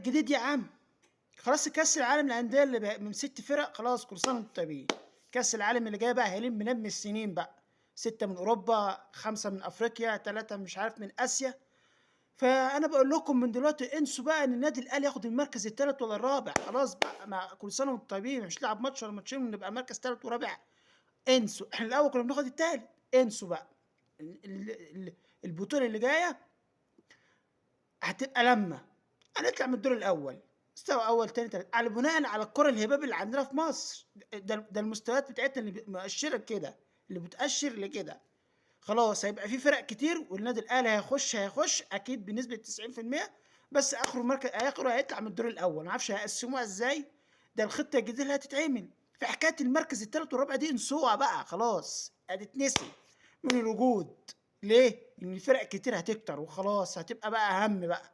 الجديد يا عم. خلاص كاس العالم للانديه اللي بقى من 6 فرق، خلاص كل سنه وانتم طيبين. كاس العالم اللي جاي بقى هيلم السنين بقى، 6 من اوروبا، 5 من افريقيا، 3 مش عارف من اسيا. فانا بقول لكم من دلوقتي انسوا بقى ان النادي الاهلي ياخد المركز الثالث ولا الرابع. خلاص بقى، مع كل سنه وانتم طيبين، مش لعب ماتش ولا ماتشين ونبقى مركز ثالث ورابع. انسوا، احنا الاول كنا بناخد الثالث. انسوا بقى. البطوله اللي جايه هتبقى لما هنطلع من الدور الاول، مستوى اول تاني تالت، على بناء على الكره الهباب اللي عندنا في مصر. ده المستويات بتاعتنا اللي مؤشره كده، اللي بتأشر لكده. خلاص هيبقى في فرق كتير، والنادي الاهلي هيخش اكيد بنسبه 90%. بس اخره مركز، اخره هيطلع من الدور الاول. ما اعرفش هيقسموها ازاي، ده الخطه الجديده اللي هتتعمل. في حكايه المركز الثالث والرابع دي انسوها بقى، خلاص هتتنسي من الوجود. ليه؟ ان الفرق كتير هتكتر، وخلاص هتبقى بقى اهم بقى.